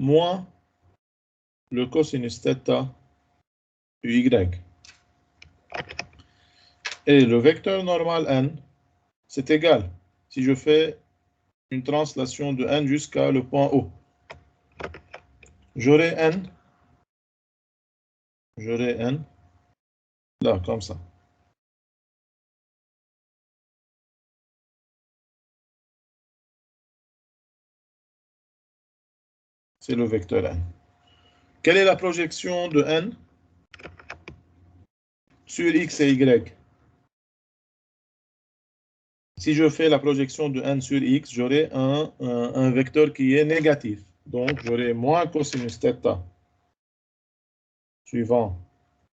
moins le cosinus θ uy. Et le vecteur normal n, c'est égal. Si je fais une translation de n jusqu'à le point O, j'aurai n là, comme ça. C'est le vecteur n. Quelle est la projection de n sur x et y? Si je fais la projection de n sur x, j'aurai un vecteur qui est négatif. Donc, j'aurai moins cosinus θ suivant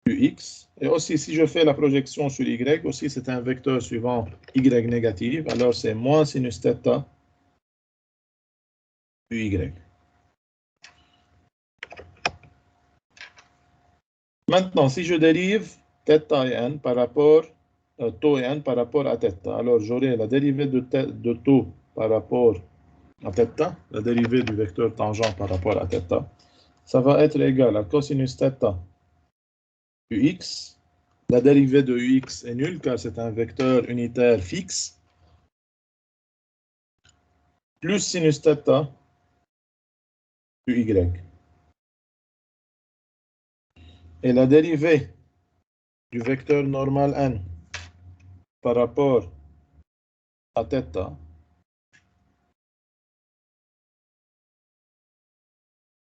ux. Et aussi, si je fais la projection sur y, aussi c'est un vecteur suivant y négatif. Alors, c'est moins sinus θ uy. Maintenant, si je dérive θ et n par rapport taux et n par rapport à θ, alors j'aurai la dérivée de taux par rapport à θ, la dérivée du vecteur tangent par rapport à θ, ça va être égal à cosinus θ ux. La dérivée de ux est nulle car c'est un vecteur unitaire fixe, plus sinus θ uy. Et la dérivée du vecteur normal n par rapport à θ,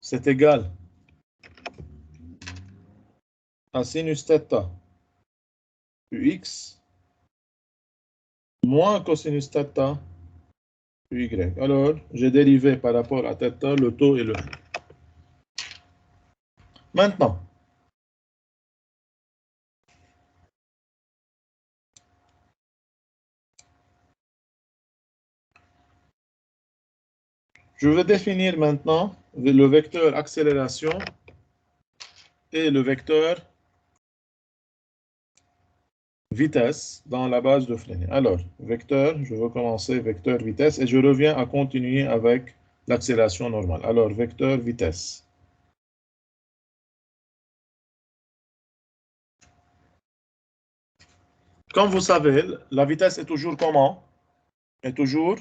c'est égal à sinus θ ux moins cosinus θ uy. Alors, j'ai dérivé par rapport à θ le taux et le n. Maintenant, je vais définir maintenant le vecteur accélération et le vecteur vitesse dans la base de Freinet. Alors, vecteur, je vais commencer vecteur vitesse et je reviens à continuer avec l'accélération normale. Alors, vecteur vitesse. Comme vous savez, la vitesse est toujours comment? Est toujours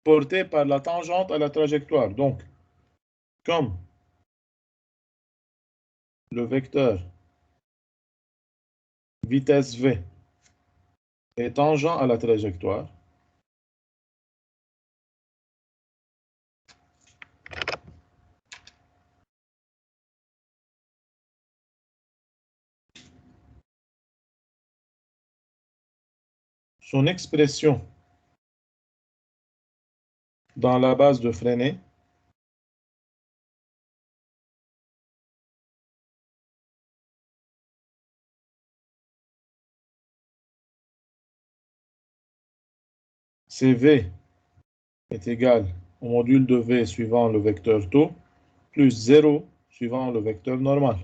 portée par la tangente à la trajectoire. Donc, comme le vecteur vitesse v est tangent à la trajectoire, son expression dans la base de Freinet c'est v est égal au module de v suivant le vecteur taux plus 0 suivant le vecteur normal.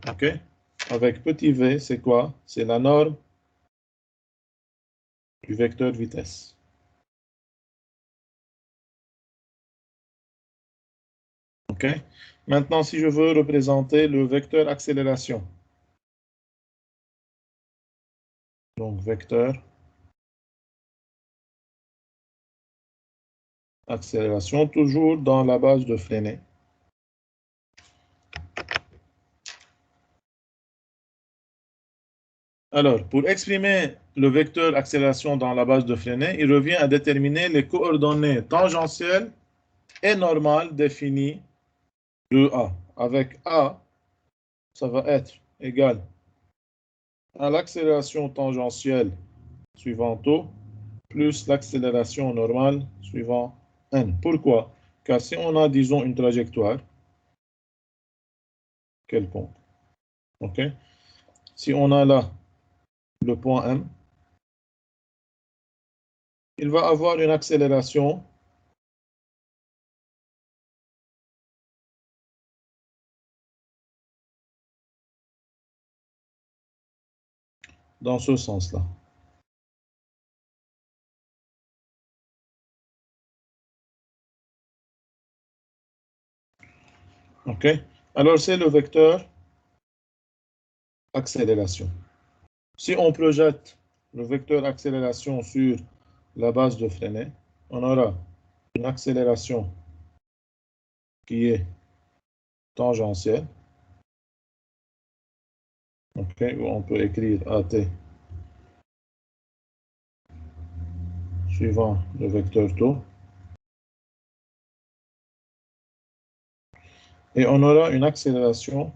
OK? Avec petit v, c'est quoi? C'est la norme du vecteur vitesse. OK? Maintenant, si je veux représenter le vecteur accélération, donc vecteur accélération, toujours dans la base de Freinet. Alors, pour exprimer le vecteur accélération dans la base de Freinet, il revient à déterminer les coordonnées tangentielles et normales définies de A. Avec A, ça va être égal à l'accélération tangentielle suivant taux plus l'accélération normale suivant n. Pourquoi? Car si on a, disons, une trajectoire quelconque, ok? Si on a là le point M, il va avoir une accélération dans ce sens-là. OK? Alors, c'est le vecteur accélération. Si on projette le vecteur accélération sur la base de Freinet, on aura une accélération qui est tangentielle. OK? Ou on peut écrire AT suivant le vecteur taux. Et on aura une accélération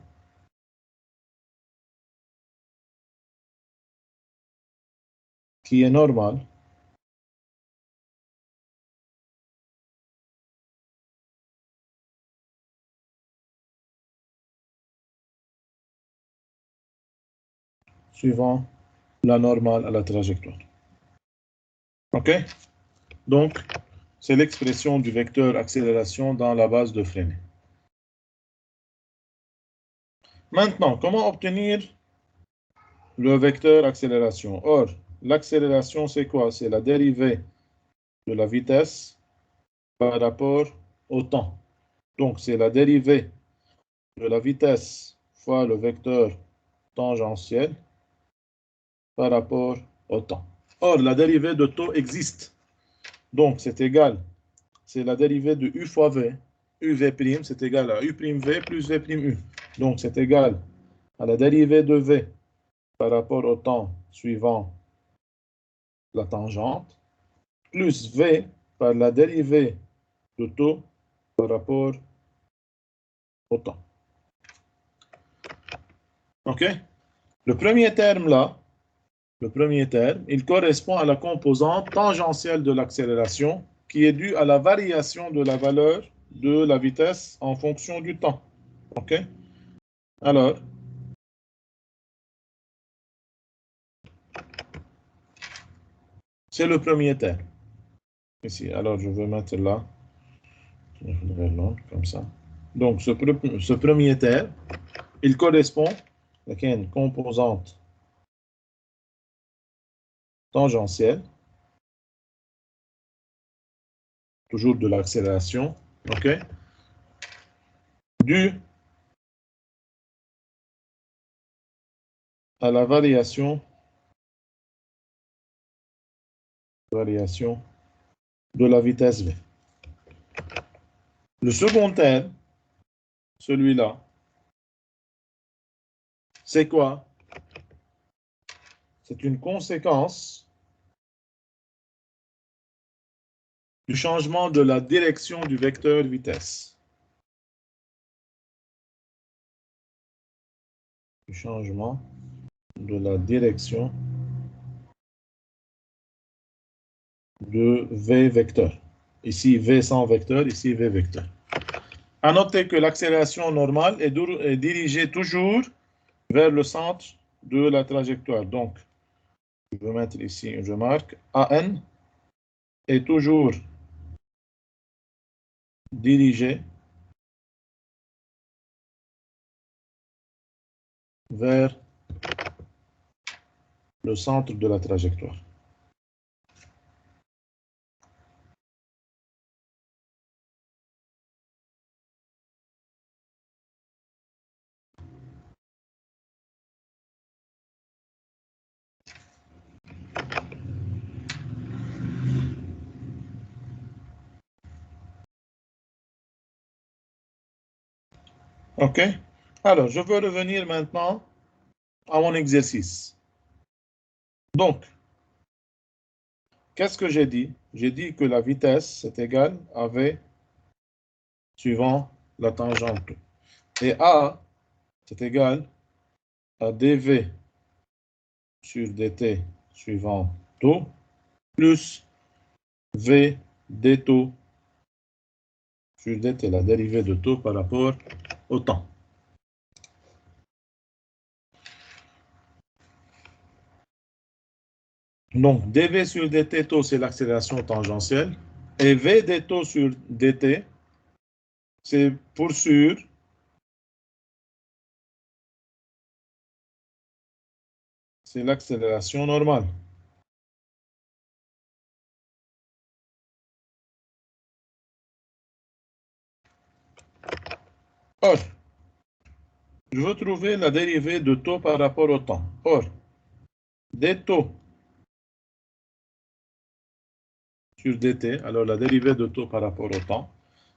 qui est normale suivant la normale à la trajectoire. OK? Donc, c'est l'expression du vecteur accélération dans la base de Freinet. Maintenant, comment obtenir le vecteur accélération? Or, l'accélération, c'est quoi? C'est la dérivée de la vitesse par rapport au temps. Donc, c'est la dérivée de la vitesse fois le vecteur tangentiel par rapport au temps. Or, la dérivée de taux existe. Donc, c'est égal. C'est la dérivée de U fois V. UV', c'est égal à U'V plus V'U. Donc, c'est égal à la dérivée de V par rapport au temps suivant la tangente, plus V par la dérivée de taux par rapport au temps. OK? Le premier terme là, il correspond à la composante tangentielle de l'accélération qui est due à la variation de la valeur de la vitesse en fonction du temps. OK? Alors, c'est le premier terme. Ici, alors je vais mettre là, comme ça. Donc, ce premier terme, il correspond à une composante tangentielle, toujours de l'accélération, OK, due à la variation de la vitesse v. Le second terme, celui-là, c'est quoi? C'est une conséquence du changement de la direction du vecteur vitesse. Du changement de la direction de V vecteur. Ici, V sans vecteur, ici, V vecteur. À noter que l'accélération normale est dirigée toujours vers le centre de la trajectoire. Donc, je vais mettre ici une remarque. AN est toujours dirigé vers le centre de la trajectoire. OK? Alors, je veux revenir maintenant à mon exercice. Donc, qu'est-ce que j'ai dit? J'ai dit que la vitesse est égale à V suivant la tangente. Et A, c'est égal à dV sur dt suivant taux, plus V d taux sur dt, la dérivée de taux par rapport au temps. Donc, dv sur dt taux, c'est l'accélération tangentielle. Et v d taux sur dt, c'est pour sûr c'est l'accélération normale. Or, je veux trouver la dérivée de taux par rapport au temps. Or, des taux sur dt, alors la dérivée de taux par rapport au temps,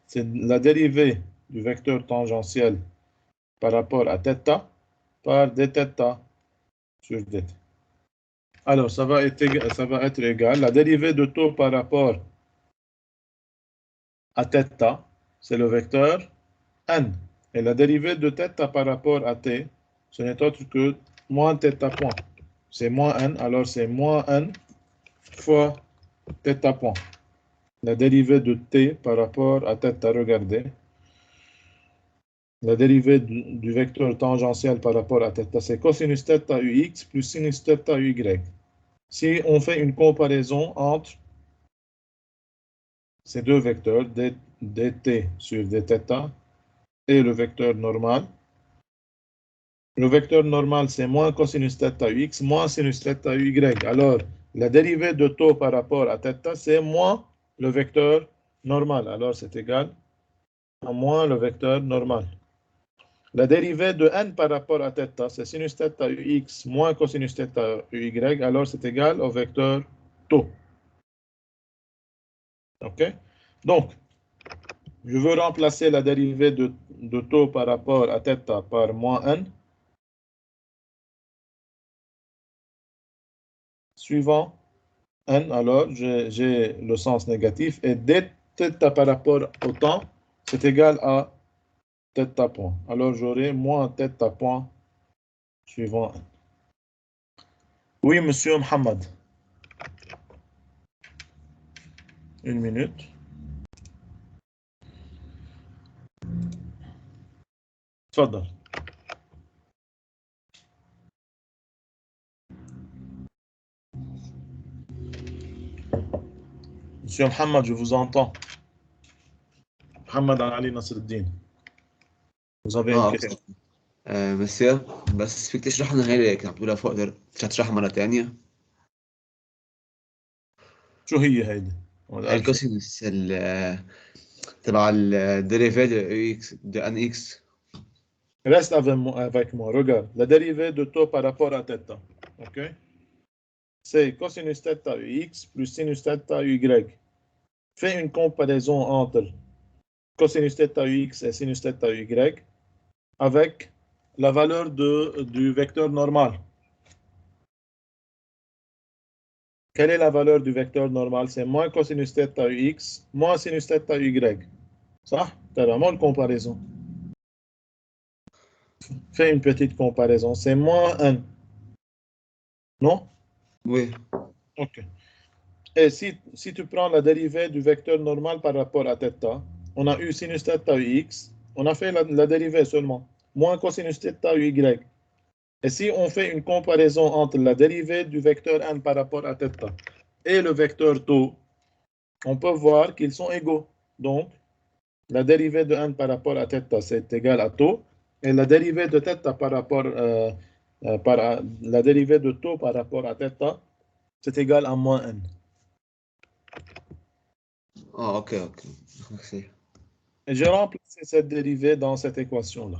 c'est la dérivée du vecteur tangentiel par rapport à θ par dθ sur dt. Alors, ça va être égal. La dérivée de taux par rapport à θ, c'est le vecteur n. Et la dérivée de θ par rapport à t, ce n'est autre que moins θ point. C'est moins n, alors c'est moins n fois θ point. La dérivée de t par rapport à θ, regardez. La dérivée du vecteur tangentiel par rapport à θ, c'est cosinus θ ux plus sinus θ uy. Si on fait une comparaison entre ces deux vecteurs, dt sur dθ, et le vecteur normal, le vecteur normal, c'est moins cosinus θ ux, moins sinus θ uy. Alors, la dérivée de taux par rapport à θ, c'est moins le vecteur normal. Alors, c'est égal à moins le vecteur normal. La dérivée de n par rapport à θ, c'est sinus θ ux moins cosinus θ uy. Alors, c'est égal au vecteur taux. OK? Donc, je veux remplacer la dérivée de taux par rapport à θ par moins n. Suivant n, alors j'ai le sens négatif. Et dθ par rapport au temps, c'est égal à θ point. Alors j'aurai moins θ point suivant n. Oui, monsieur Mohamed. Une minute. Tfadal. Monsieur Mohamed, je vous entends. Mohamed Ali Nasreddin. Vous avez une question. بس فيك تشرح لنا هاي اللي كنت عم تقولها فوق تشرحها مرة تانية؟ شو هي هيدي؟ هاي الكوسينوس تبع الديريفيت de nx. Reste avec moi. Regarde. La dérivée de taux par rapport à θ. OK? C'est cosinus θ ux plus sinus θ uy. Fais une comparaison entre cosinus θ ux et sinus θ uy avec la valeur du vecteur normal. Quelle est la valeur du vecteur normal? C'est moins cosinus θ ux moins sinus θ uy. Ça, c'est vraiment une comparaison. Fais une petite comparaison. C'est moins 1. Non? Oui. OK. Et si tu prends la dérivée du vecteur normal par rapport à θ, on a eu sinus θ ux, on a fait la dérivée seulement, moins cosinus θ uy. Et si on fait une comparaison entre la dérivée du vecteur n par rapport à θ et le vecteur taux, on peut voir qu'ils sont égaux. Donc, la dérivée de n par rapport à θ, c'est égal à taux, et la dérivée de θ par rapport la dérivée de taux par rapport à θ, c'est égal à moins n. OK. Merci. Et j'ai remplacé cette dérivée dans cette équation-là.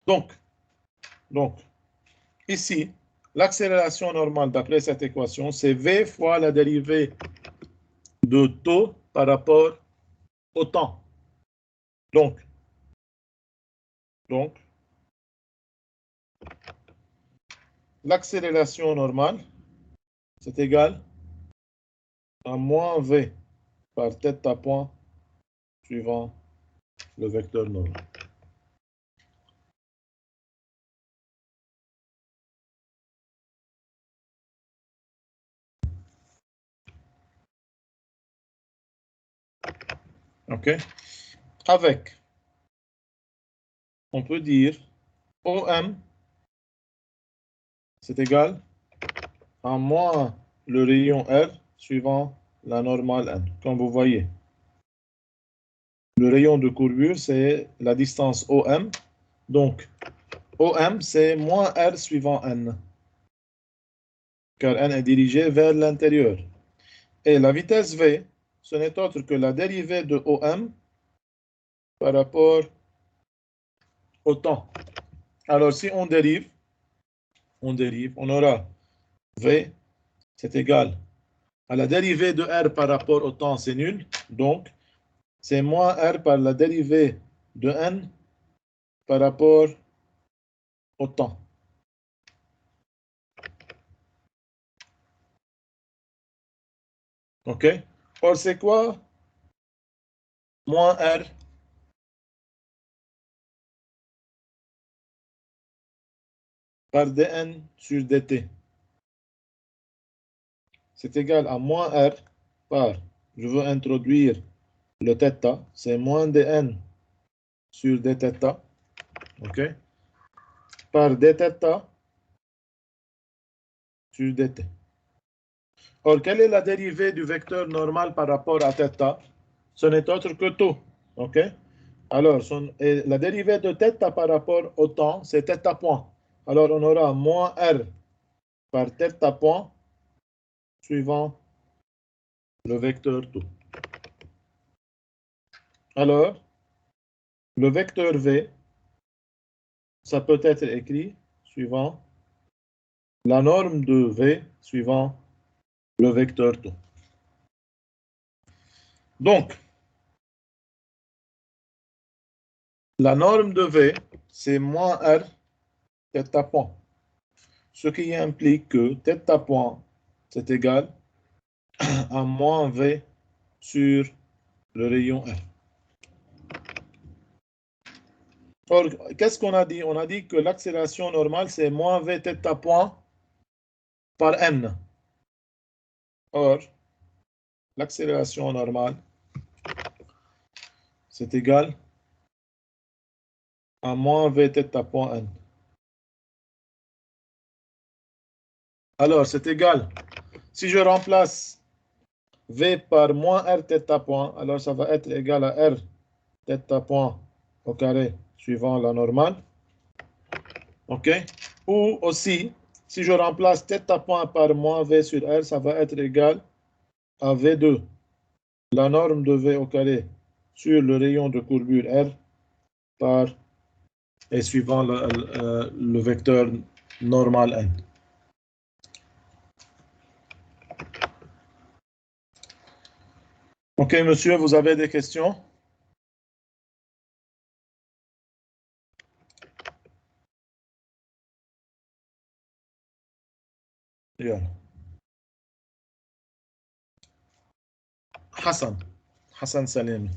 Donc, ici, l'accélération normale d'après cette équation, c'est v fois la dérivée de taux par rapport au temps. Donc, l'accélération normale, c'est égal à moins v par θ point suivant le vecteur normal. OK? Avec, on peut dire OM, c'est égal à moins le rayon R suivant la normale n, comme vous voyez. Le rayon de courbure, c'est la distance OM. Donc, OM, c'est moins R suivant n, car n est dirigé vers l'intérieur. Et la vitesse V, ce n'est autre que la dérivée de OM par rapport au temps. Alors, si on dérive, on aura V, c'est égal à la dérivée de R par rapport au temps, c'est nul. Donc, c'est moins R par la dérivée de N par rapport au temps. OK? Or, c'est quoi moins R par dN sur dt? C'est égal à moins R par, je veux introduire le θ, c'est moins dN sur dθ, OK? Par dθ sur dt. Or, quelle est la dérivée du vecteur normal par rapport à θ? Ce n'est autre que tau, OK? Alors, la dérivée de θ par rapport au temps, c'est θ point. Alors, on aura moins R par θ point suivant le vecteur tau. Alors, le vecteur V, ça peut être écrit suivant la norme de V suivant le vecteur tau. Donc, la norme de V, c'est moins R θ point. Ce qui implique que θ point, c'est égal à moins V sur le rayon R. Or, qu'est-ce qu'on a dit? On a dit que l'accélération normale, c'est moins V θ point par N. Or, l'accélération normale, c'est égal à moins V θ point N. Alors, c'est égal. Si je remplace V par moins R θ point, alors ça va être égal à R θ point au carré suivant la normale. OK? Ou aussi, si je remplace θ point par moins V sur R, ça va être égal à V2, la norme de V au carré sur le rayon de courbure R par et suivant le vecteur normal N. OK, monsieur, vous avez des questions? Yeah. Hassan Salemi.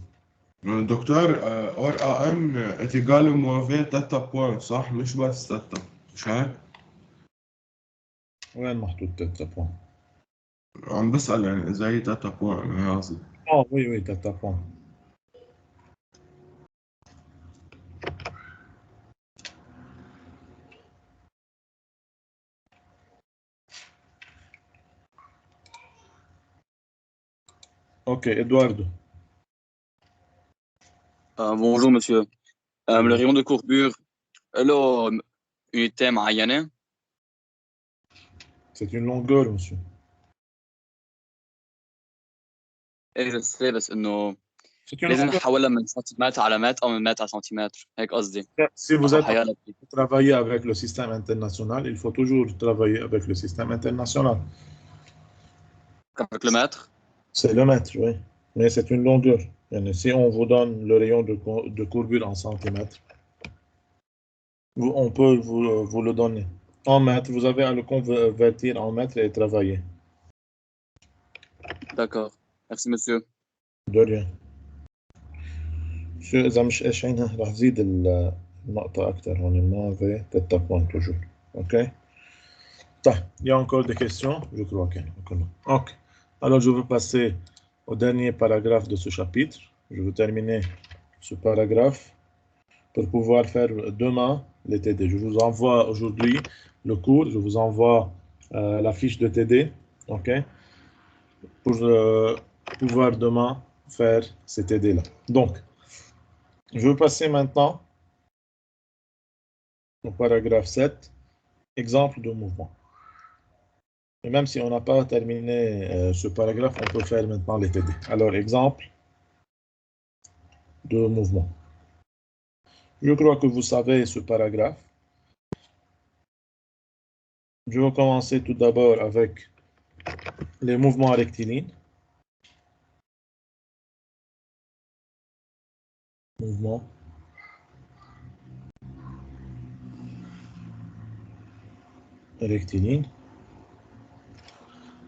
دكتور ار ان اتجاه موافية تاتا بوان صح مش بس تاتا مش هيك؟ وين محطوط تاتا بوان؟ عم بسأل يعني زي تاتا بوان هي قصدي. Oui, تاتا بوان. OK, Eduardo. Bonjour monsieur. Le rayon de courbure له unité معينة؟ C'est une longueur, monsieur. ايه je sais بس انه C'est une لازم longueur. نحولها من سنتيمتر على متر او من متر على سنتيمتر هيك قصدي. Si vous êtes حيالة travailler avec le système international, il faut toujours travailler avec le système international. avec le mètre. C'est le mètre, oui. Mais c'est une longueur. Et si on vous donne le rayon de courbure en centimètres, on peut vous le donner. En mètres, vous avez à le convertir en mètres et travailler. D'accord. Merci monsieur. De rien. شو إذا مش إيش عينها راح تزيد النقطة أكثر هون ما في تتا بوان توجور. OK. طيب, il y a encore des questions? Je crois qu'il y en a. OK. Alors, je veux passer au dernier paragraphe de ce chapitre. Je veux terminer ce paragraphe pour pouvoir faire demain les TD. Je vous envoie aujourd'hui le cours, je vous envoie la fiche de TD, OK, pour pouvoir demain faire ces TD-là. Donc, je veux passer maintenant au paragraphe 7, exemple de mouvement. Et même si on n'a pas terminé ce paragraphe, on peut faire maintenant les TD. Alors, exemple de mouvement. Je crois que vous savez ce paragraphe. Je vais commencer tout d'abord avec les mouvements rectilignes. Mouvement rectiligne.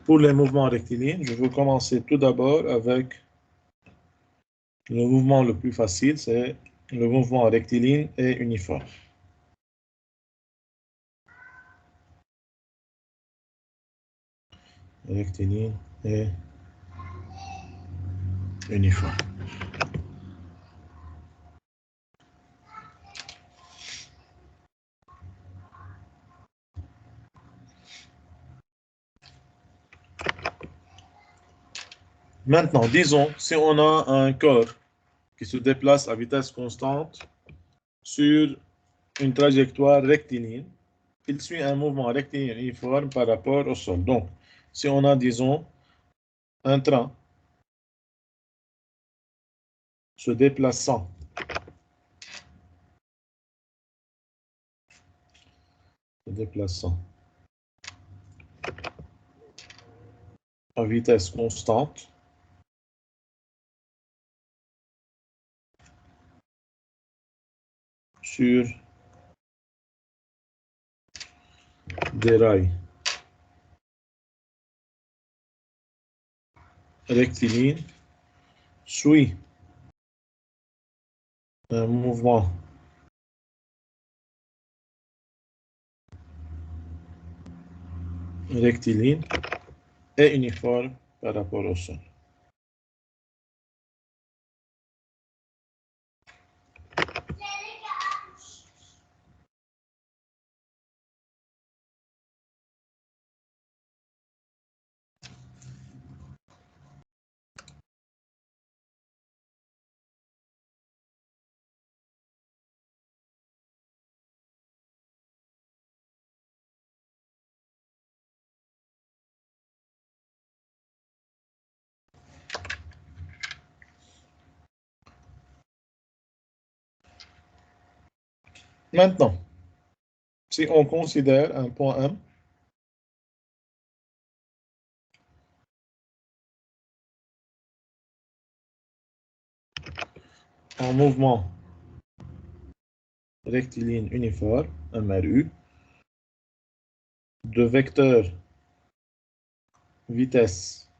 Pour les mouvements rectilignes, je vais commencer tout d'abord avec le mouvement le plus facile, c'est le mouvement rectiligne et uniforme. Rectiligne et uniforme. Maintenant, disons, si on a un corps qui se déplace à vitesse constante sur une trajectoire rectiligne, il suit un mouvement rectiligne uniforme par rapport au sol. Donc, si on a, disons, un train se déplaçant à vitesse constante sur des rails rectilignes, suit un mouvement rectiligne et uniforme par rapport au sol. Maintenant, si on considère un point M en mouvement rectiligne uniforme, MRU, de vecteur vitesse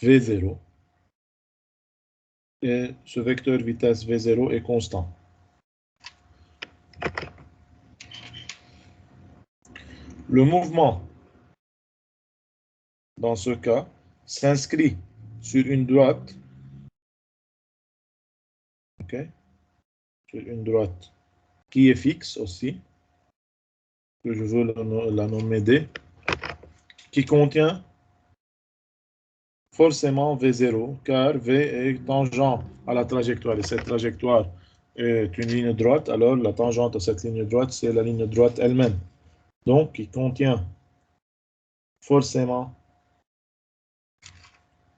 V0, et ce vecteur vitesse V0 est constant. Le mouvement, dans ce cas, s'inscrit sur une droite, sur une droite qui est fixe aussi, que je veux la nommer D, qui contient forcément V0, car V est tangent à la trajectoire, et cette trajectoire est une ligne droite, alors la tangente à cette ligne droite, c'est la ligne droite elle-même. Donc, il contient forcément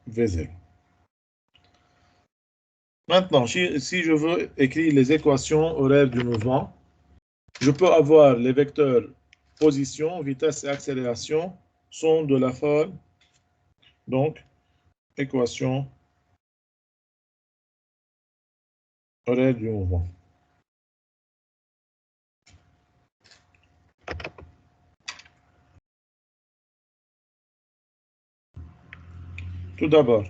V0. Maintenant, si je veux écrire les équations horaires du mouvement, je peux avoir les vecteurs position, vitesse et accélération sont de la forme, donc, équation horaire du mouvement. Tout d'abord,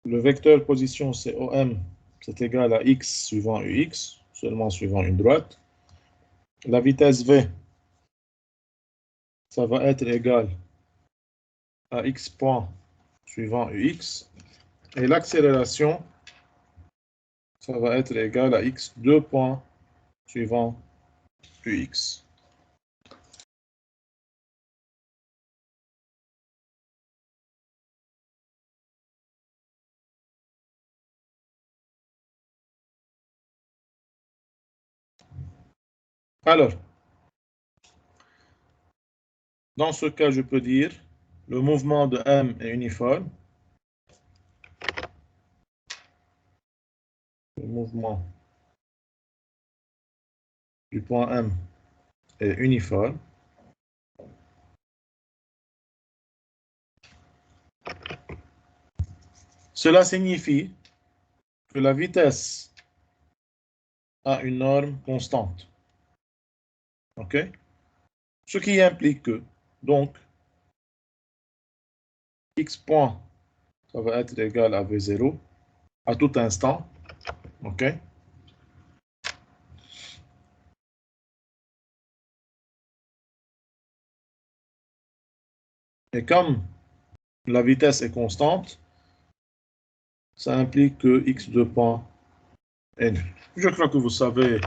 le vecteur position, c'est OM, c'est égal à X suivant UX, seulement suivant une droite. La vitesse V, ça va être égal à X point suivant UX. Et l'accélération, ça va être égal à X2 points suivant UX. Alors, dans ce cas, je peux dire le mouvement de M est uniforme. le mouvement du point M est uniforme, cela signifie que la vitesse a une norme constante. OK? Ce qui implique que, donc, x point, ça va être égal à V0 à tout instant. OK? Et comme la vitesse est constante, ça implique que x2 point est nul. Je crois que vous savez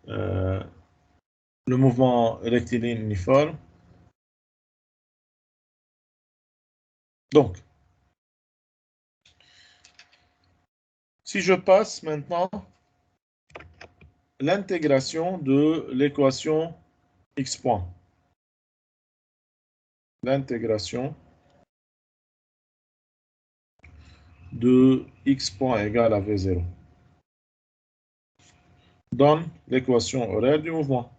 le mouvement rectiligne uniforme. Donc, si je passe maintenant l'intégration de l'équation x point, l'intégration de x point égale à V0 donne l'équation horaire du mouvement.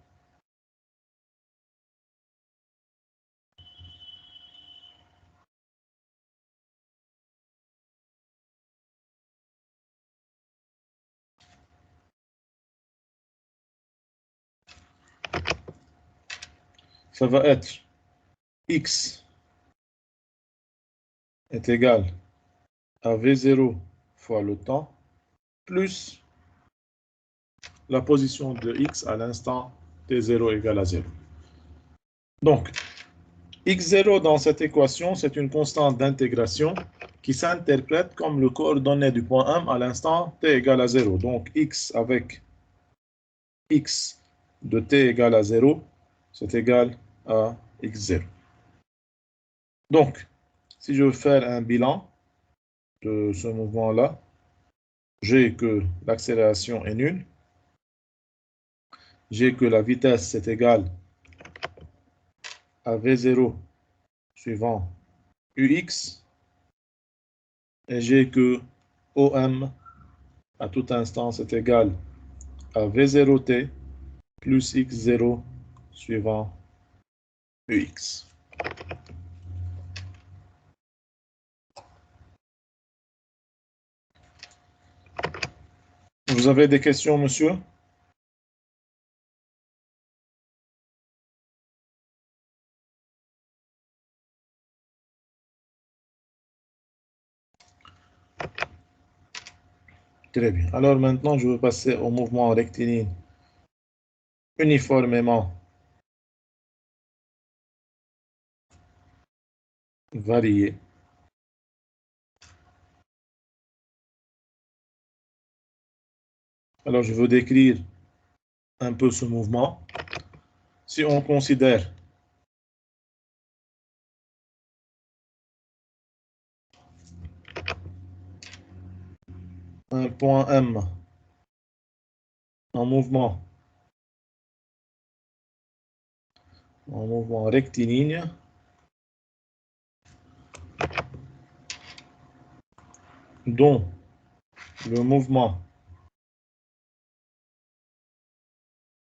Ça va être x est égal à V0 fois le temps plus la position de x à l'instant t0 égale à 0. Donc, x0 dans cette équation, c'est une constante d'intégration qui s'interprète comme le coordonné du point M à l'instant t égale à 0. Donc, x avec x de t égale à 0, c'est égal à x0. Donc, si je veux faire un bilan de ce mouvement-là, j'ai que l'accélération est nulle, j'ai que la vitesse est égale à V0 suivant UX, et j'ai que OM à tout instant est égal à V0T plus X0 suivant UX. Vous avez des questions, monsieur? Très bien. Alors maintenant, je vais passer au mouvement rectiligne uniformément varié. Alors, je veux décrire un peu ce mouvement. Si on considère un point M en mouvement rectiligne, dont le mouvement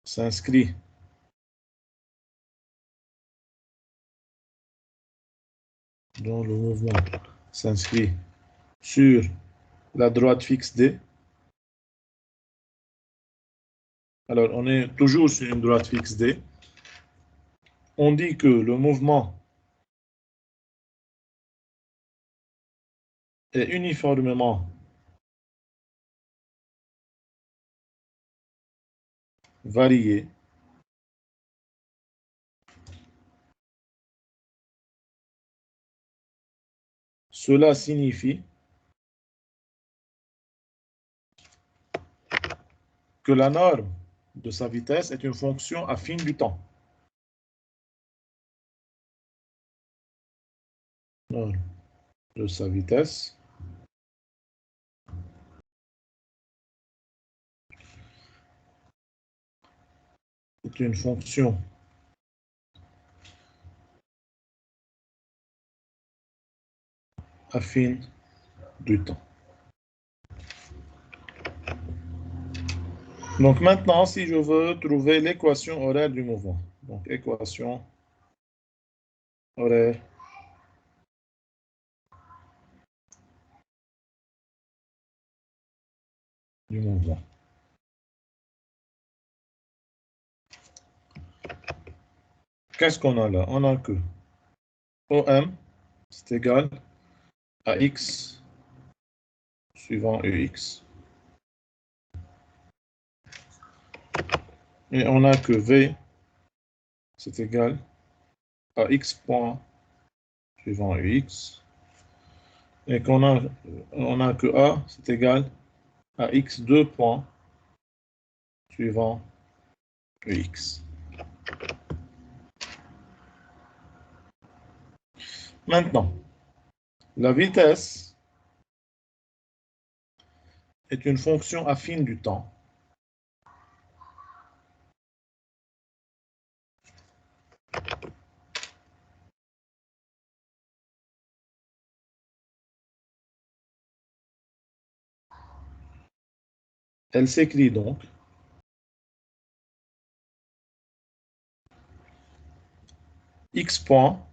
s'inscrit sur la droite fixe D. Alors, on est toujours sur une droite fixe D. On dit que le mouvement est uniformément varié Cela signifie que la norme de sa vitesse est une fonction affine du temps. Norme de sa vitesse est une fonction affine du temps. Donc maintenant, si je veux trouver l'équation horaire du mouvement, donc équation horaire du mouvement. Qu'est-ce qu'on a là? On a que OM, c'est égal à X suivant EX. Et on a que V, c'est égal à X point suivant EX. Et qu'on a, on a que A, c'est égal à X2 points suivant EX. Maintenant, la vitesse est une fonction affine du temps. Elle s'écrit donc X point,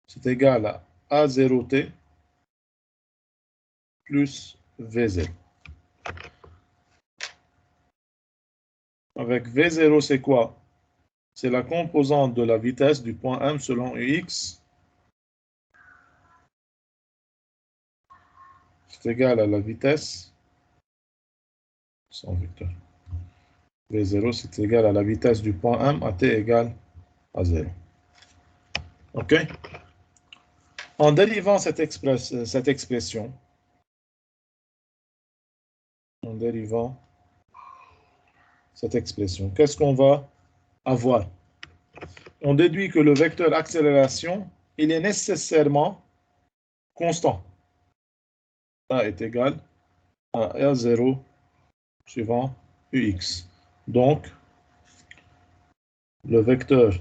c'est égal à A0t plus V0. Avec V0, c'est quoi? C'est la composante de la vitesse du point M selon UX. C'est égal à la vitesse sans vecteur. V0, c'est égal à la vitesse du point M à t égale à 0. OK? En dérivant cette expression, qu'est-ce qu'on va avoir? On déduit que le vecteur accélération, il est nécessairement constant. A est égal à R0 suivant UX. Donc, le vecteur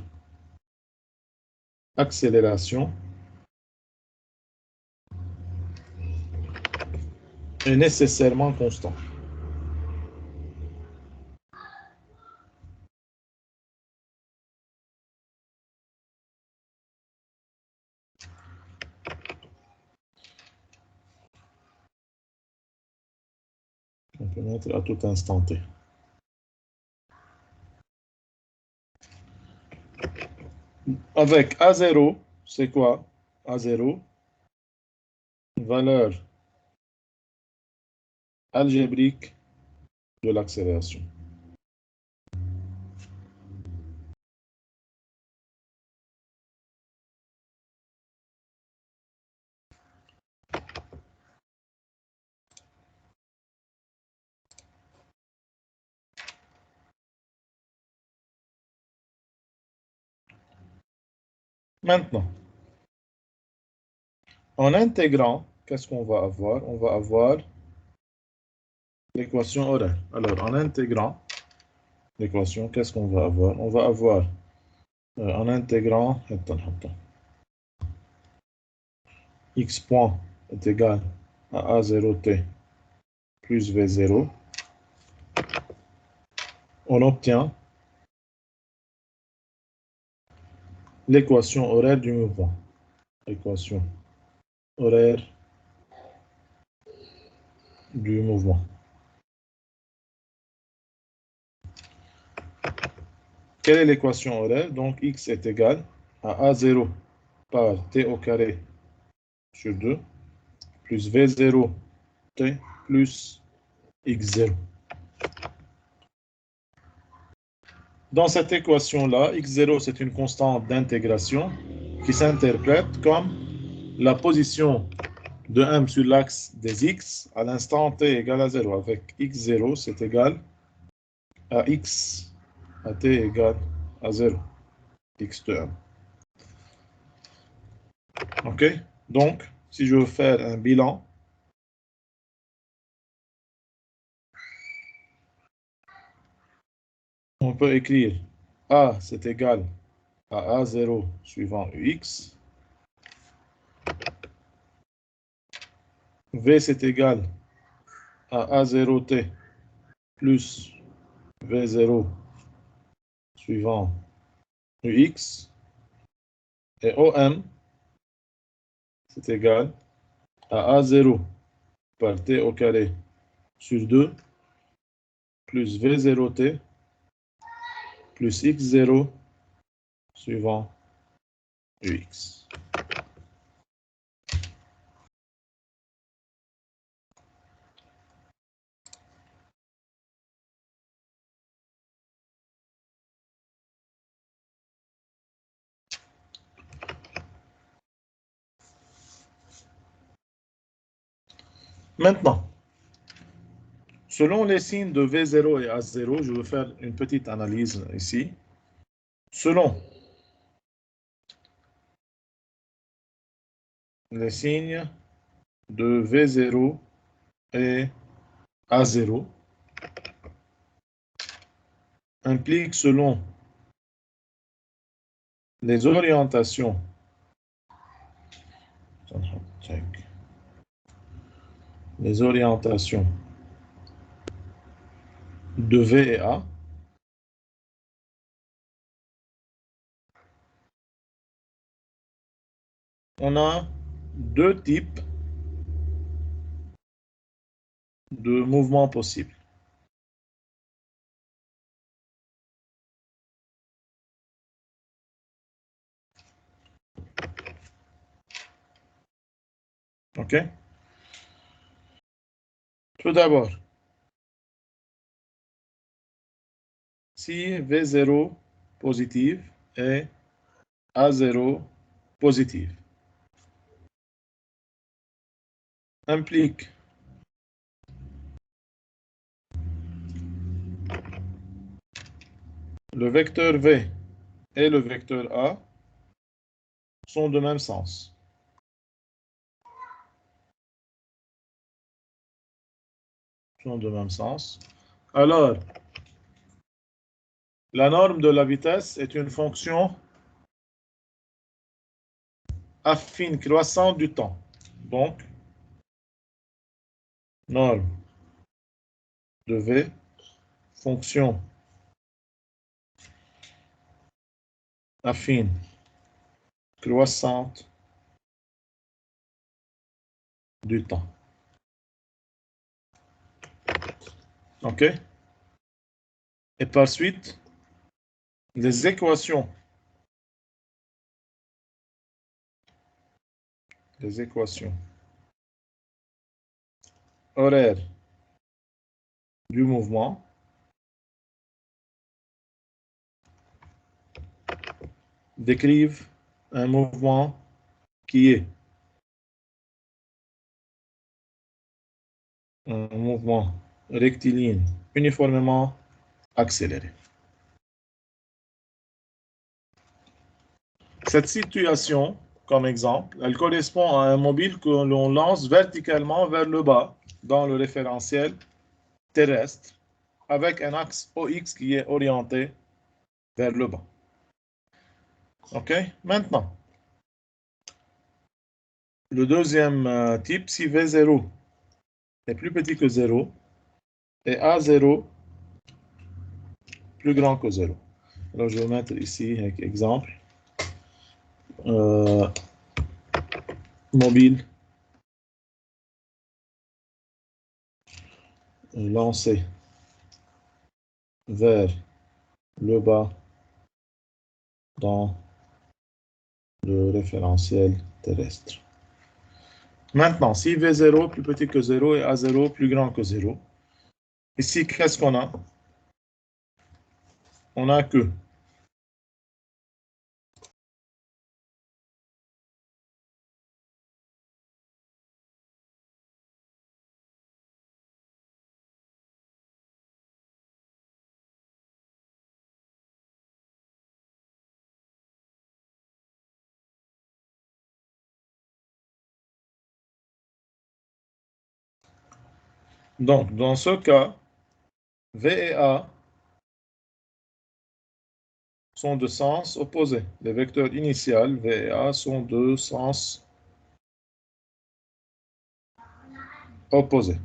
accélération est nécessairement constant. On peut mettre à tout instant t. Avec A0, c'est quoi? A0, valeur algébrique de l'accélération. Maintenant, en intégrant, qu'est-ce qu'on va avoir? On va avoir l'équation horaire. Alors, en intégrant l'équation, qu'est-ce qu'on va avoir? On va avoir, en intégrant, x point est égal à A0t plus V0. On obtient l'équation horaire du mouvement. Équation horaire du mouvement. Quelle est l'équation horaire? Donc, x est égal à A0 par t au carré sur 2 plus V0 t plus x0. Dans cette équation-là, x0, c'est une constante d'intégration qui s'interprète comme la position de M sur l'axe des x à l'instant t égale à 0. Avec x0, c'est égal à x à t égale à 0. X de M. OK? Donc, si je veux faire un bilan, on peut écrire A, c'est égal à A0 suivant UX. V, c'est égal à A0t plus V0 suivant UX et OM, c'est égal à A0 par T au carré sur 2 plus V0T plus X0 suivant UX. Maintenant, selon les signes de V0 et A0, je vais faire une petite analyse ici. Selon les signes de V0 et A0 impliquent selon les orientations de V et A, on a deux types de mouvements possibles. OK? Tout d'abord, si V0 positive et A0 positive implique le vecteur V et le vecteur A sont de même sens. Alors, la norme de la vitesse est une fonction affine croissante du temps. Donc, norme de V, fonction affine croissante du temps. OK? Et par suite, les équations horaires du mouvement décrivent un mouvement qui est un mouvement rectiligne uniformément accéléré. Cette situation, comme exemple, elle correspond à un mobile que l'on lance verticalement vers le bas dans le référentiel terrestre avec un axe OX qui est orienté vers le bas. OK? Maintenant, le deuxième type, si V0 est plus petit que 0 et A0 plus grand que 0. Alors, je vais mettre ici un exemple. Mobile lancé vers le bas dans le référentiel terrestre. Maintenant, si V0 plus petit que 0 et A0 plus grand que 0, ici, qu'est-ce qu'on a? On a que donc, dans ce cas, V et A sont de sens opposés. Les vecteurs initiaux, V et A, sont de sens opposés.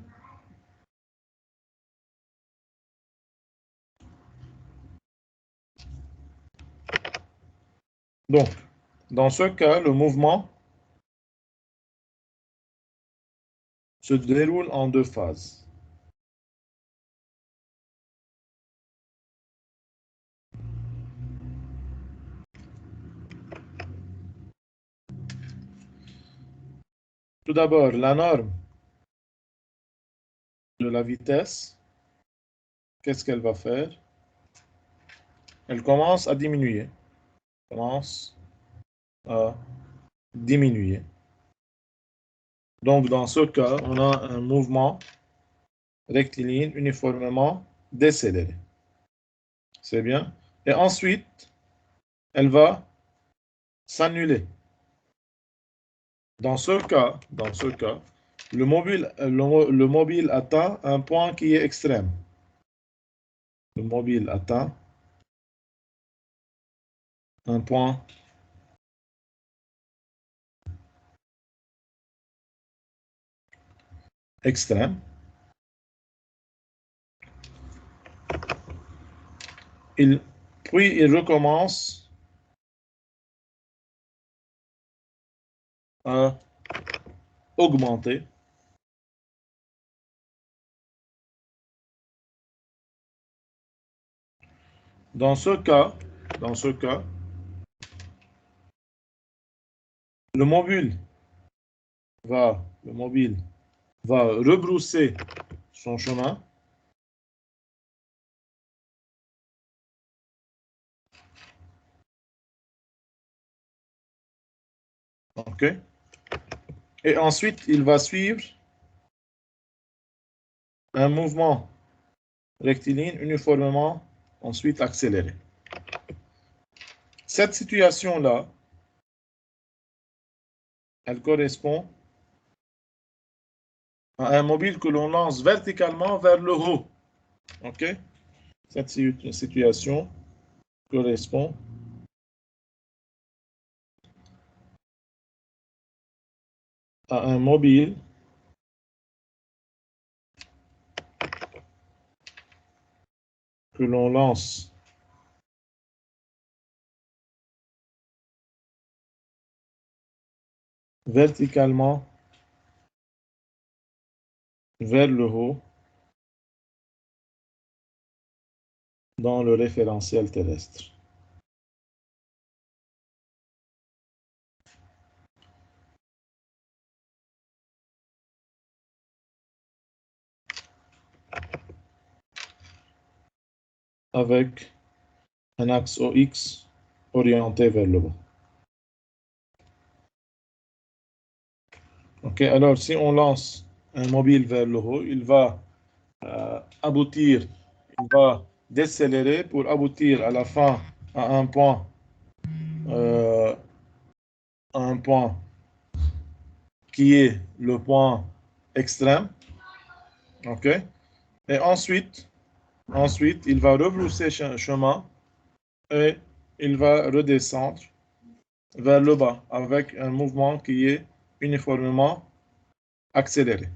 Donc, dans ce cas, le mouvement se déroule en deux phases. Tout d'abord, la norme de la vitesse, qu'est-ce qu'elle va faire? Elle commence à diminuer. Commence à diminuer. Donc, dans ce cas, on a un mouvement rectiligne uniformément décéléré. C'est bien. Et ensuite, elle va s'annuler. Dans ce cas, le mobile atteint un point qui est extrême. Le mobile atteint un point extrême. Puis il recommence à augmenter. Dans ce cas, le mobile va rebrousser son chemin. OK. Et ensuite, il va suivre un mouvement rectiligne uniformément ensuite accéléré. Cette situation-là, elle correspond à un mobile que l'on lance verticalement vers le haut. OK? Cette situation correspond à un mobile que l'on lance verticalement vers le haut dans le référentiel terrestre. Avec un axe OX orienté vers le bas. OK, alors si on lance un mobile vers le haut, il va il va décélérer pour aboutir à la fin à un point qui est le point extrême. OK? Et ensuite, il va rebrousser chemin et il va redescendre vers le bas avec un mouvement qui est uniformément accéléré.